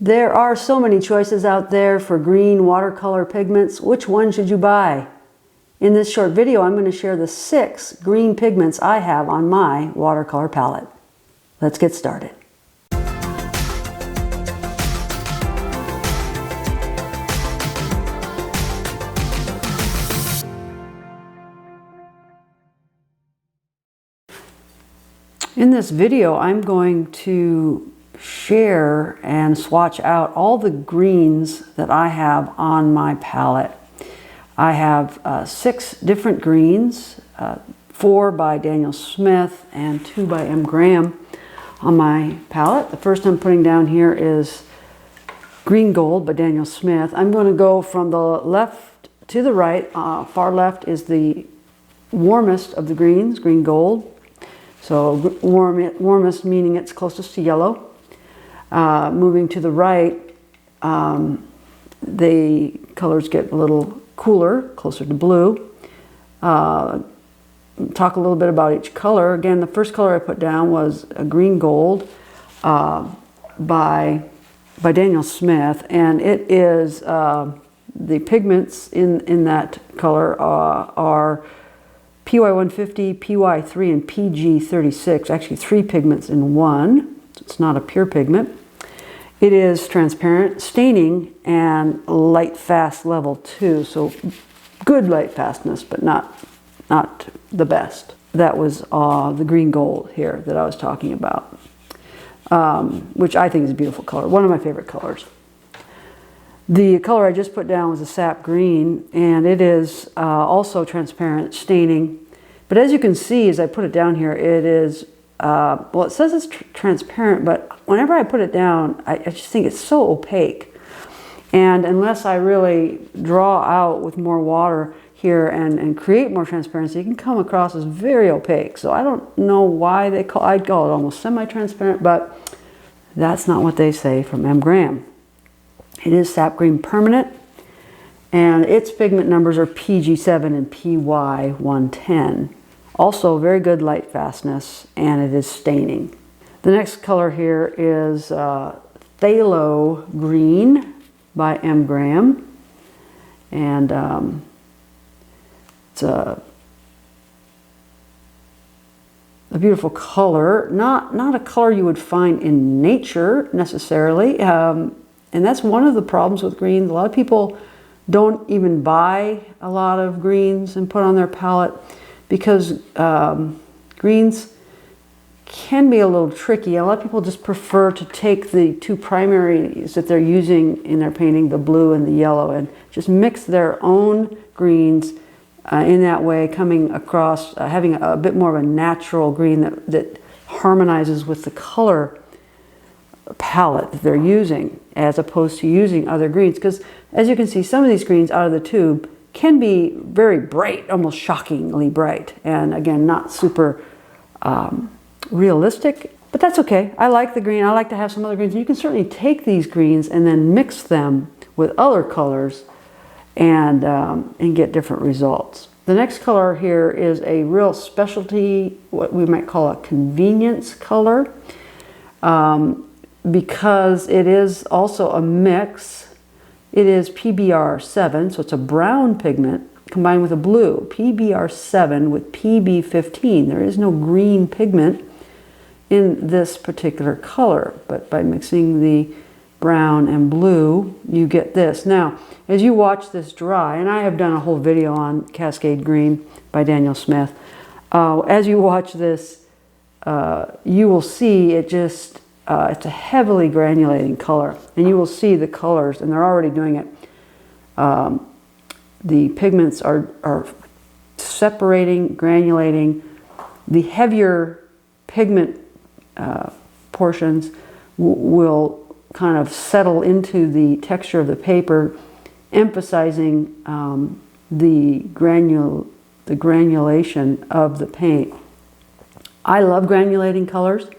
There are so many choices out there for green watercolor pigments. Which one should you buy? In this short video, I'm going to share the 6 green pigments I have on my watercolor palette. Let's get started. In this video, I'm going to share and swatch out all the greens that I have on my palette. I have 6 different greens, 4 by Daniel Smith and 2 by M. Graham on my palette. The first I'm putting down here is Green Gold by Daniel Smith. I'm going to go from the left to the right. Far left is the warmest of the greens, Green Gold. So warmest meaning it's closest to yellow. Moving to the right, the colors get a little cooler, closer to blue. Talk a little bit about each color. Again, the first color I put down was a Green Gold by Daniel Smith, and it is the pigments in that color are PY150, PY3, and PG36, actually 3 pigments in one. It's not a pure pigment. It is transparent, staining, and light fast level 2. So good light fastness, but not the best. That was the Green Gold here that I was talking about, which I think is a beautiful color. One of my favorite colors. The color I just put down was a Sap Green, and it is also transparent, staining. But as you can see, as I put it down here, it is, well, it says it's transparent, but whenever I put it down, I just think it's so opaque. And unless I really draw out with more water here and create more transparency, it can come across as very opaque. So I don't know why I'd call it almost semi-transparent, but that's not what they say from M. Graham. It is Sap Green Permanent, and its pigment numbers are PG7 and PY110. Also very good light fastness, and it is staining. The next color here is Phthalo Green by M. Graham, and it's a beautiful color. Not a color you would find in nature necessarily. And that's one of the problems with greens. A lot of people don't even buy a lot of greens and put on their palette because greens can be a little tricky. A lot of people just prefer to take the 2 primaries that they're using in their painting, the blue and the yellow, and just mix their own greens in that way, coming across, having a bit more of a natural green that harmonizes with the color palette that they're using, as opposed to using other greens. Because as you can see, some of these greens out of the tube can be very bright, almost shockingly bright, and again, not super realistic, but that's okay. I like the green. I like to have some other greens. And you can certainly take these greens and then mix them with other colors and get different results. The next color here is a real specialty, what we might call a convenience color. Because it is also a mix. It is PBR7, so it's a brown pigment combined with a blue. PBR7 with PB15. There is no green pigment in this particular color, but by mixing the brown and blue, you get this. Now, as you watch this dry, and I have done a whole video on Cascade Green by Daniel Smith, as you watch this, you will see it just it's a heavily granulating color, and you will see the colors, and they're already doing it. The pigments are separating, granulating. The heavier pigment portions will kind of settle into the texture of the paper, emphasizing the granulation of the paint. I love granulating colors.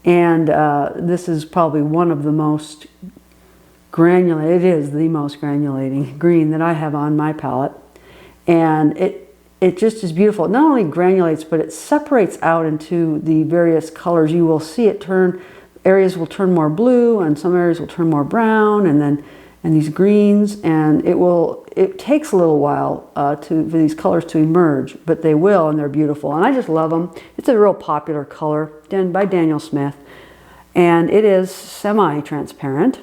And this is probably one of the most granulated, it is the most granulating green that I have on my palette. And it just is beautiful. It not only granulates, but it separates out into the various colors. You will see it turn areas will turn more blue and some areas will turn more brown, and these greens, and it takes a little while for these colors to emerge, but they will, and they're beautiful, and I just love them. It's a real popular color by Daniel Smith, and it is semi-transparent,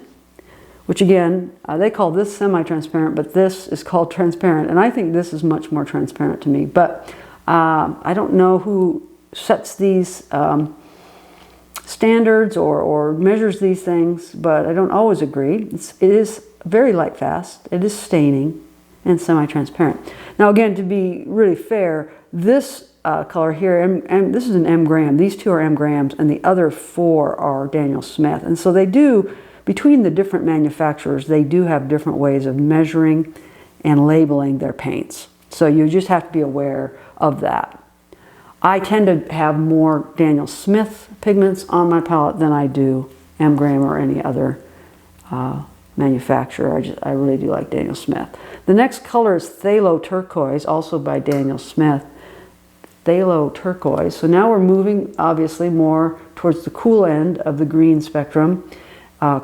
which again, they call this semi-transparent, but this is called transparent, and I think this is much more transparent to me, but I don't know who sets these standards or measures these things, but I don't always agree. It is very light fast, it is staining, and semi-transparent. Now again, to be really fair, this color here, and this is an M gram, these two are M grams, and the other 4 are Daniel Smith. And so they do, between the different manufacturers, they do have different ways of measuring and labeling their paints. So you just have to be aware of that. I tend to have more Daniel Smith pigments on my palette than I do M gram or any other manufacturer. I really do like Daniel Smith. The next color is Phthalo Turquoise, also by Daniel Smith. Phthalo Turquoise. So now we're moving obviously more towards the cool end of the green spectrum,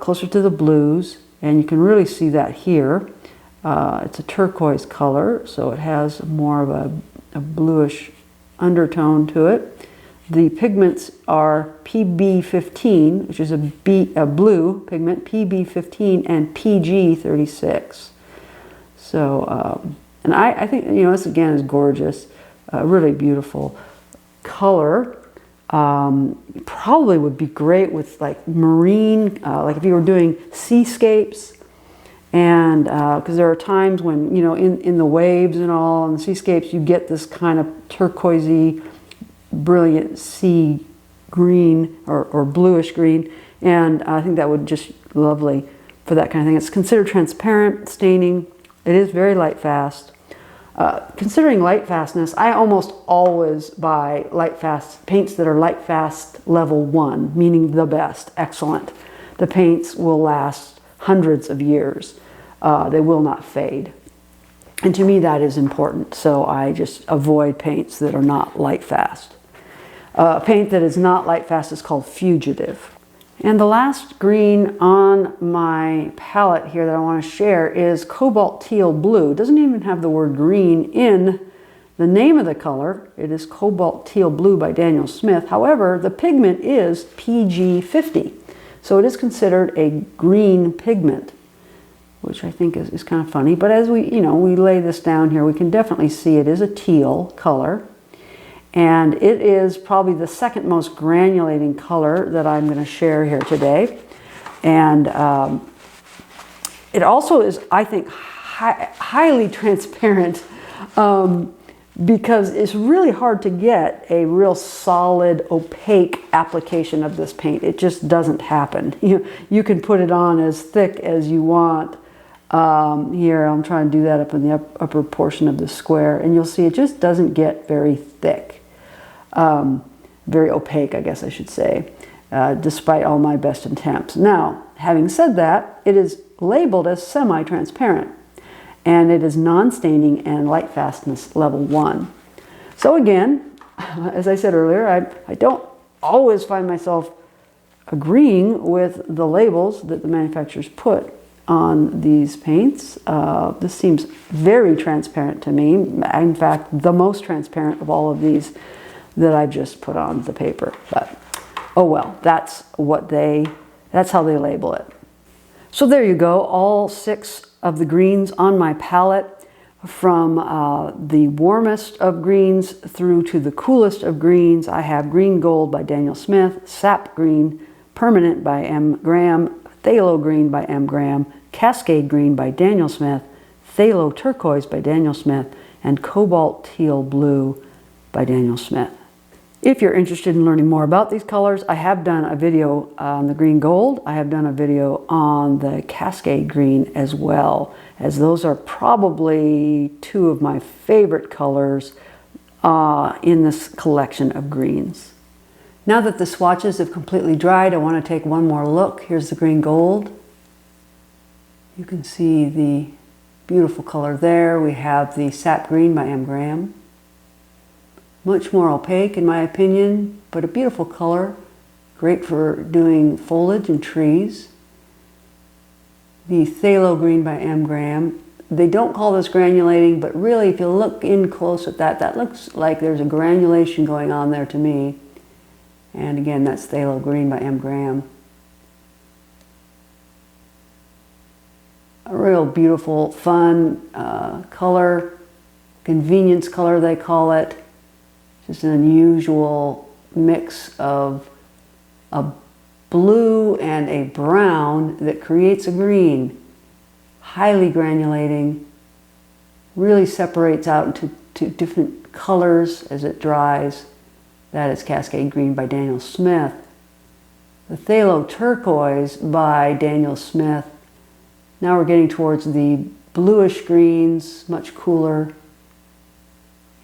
closer to the blues, and you can really see that here. It's a turquoise color, so it has more of a bluish undertone to it. The pigments are PB15, which is a blue pigment, PB15, and PG36. So, and I think, you know, this again is gorgeous, really beautiful color. Probably would be great with like marine, like if you were doing seascapes, and because there are times when, you know, in the waves and all, and the seascapes, you get this kind of turquoisey, brilliant sea green or bluish green, and I think that would just lovely for that kind of thing. It's considered transparent, staining. It is very light fast. Considering light fastness, I almost always buy light fast paints that are light fast level 1, meaning the best, excellent. The paints will last hundreds of years. They will not fade. And to me that is important, so I just avoid paints that are not light fast. A paint that is not light fast is called fugitive. And the last green on my palette here that I want to share is Cobalt Teal Blue. It doesn't even have the word green in the name of the color. It is Cobalt Teal Blue by Daniel Smith. However, the pigment is PG50. So it is considered a green pigment, which I think is kind of funny. But as we lay this down here, we can definitely see it is a teal color. And it is probably the second most granulating color that I'm going to share here today. And it also is, I think, highly transparent because it's really hard to get a real solid, opaque application of this paint. It just doesn't happen. You can put it on as thick as you want. Here, I'm trying to do that up in the upper portion of the square, and you'll see it just doesn't get very thick. Very opaque, I guess I should say, despite all my best attempts. Now, having said that, it is labeled as semi-transparent, and it is non-staining and light fastness level 1. So again, as I said earlier, I don't always find myself agreeing with the labels that the manufacturers put on these paints. This seems very transparent to me. In fact, the most transparent of all of these that I've just put on the paper. But oh well, that's how they label it. So there you go, all 6 of the greens on my palette, from the warmest of greens through to the coolest of greens. I have Green Gold by Daniel Smith, Sap Green Permanent by M Graham, Phthalo Green by M Graham, Cascade Green by Daniel Smith, Phthalo Turquoise by Daniel Smith, and Cobalt Teal Blue by Daniel Smith. If you're interested in learning more about these colors, I have done a video on the Green Gold. I have done a video on the Cascade Green as well, as those are probably 2 of my favorite colors in this collection of greens. Now that the swatches have completely dried, I want to take one more look. Here's the Green Gold. You can see the beautiful color there. We have the Sap Green by M Graham. Much more opaque in my opinion, but a beautiful color. great for doing foliage and trees. The Phthalo Green by M. Graham. They don't call this granulating, but really if you look in close at that, that looks like there's a granulation going on there to me. And again, that's Phthalo Green by M. Graham. A real beautiful, fun color, convenience color they call it. Just an unusual mix of a blue and a brown that creates a green. Highly granulating, really separates out into different colors as it dries. That is Cascade Green by Daniel Smith. The Phthalo Turquoise by Daniel Smith. Now we're getting towards the bluish greens, much cooler.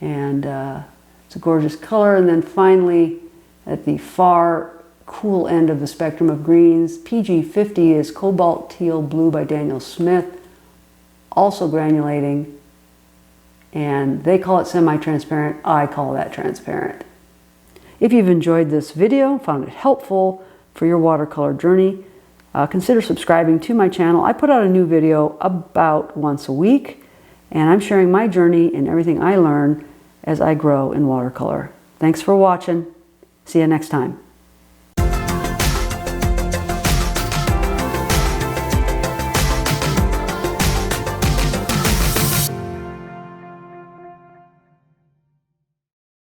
And it's a gorgeous color. And then finally, at the far cool end of the spectrum of greens, PG50 is Cobalt, Teal, Blue by Daniel Smith. Also granulating. And they call it semi-transparent. I call that transparent. If you've enjoyed this video, found it helpful for your watercolor journey, consider subscribing to my channel. I put out a new video about once a week, and I'm sharing my journey and everything I learn as I grow in watercolor. Thanks for watching. See you next time.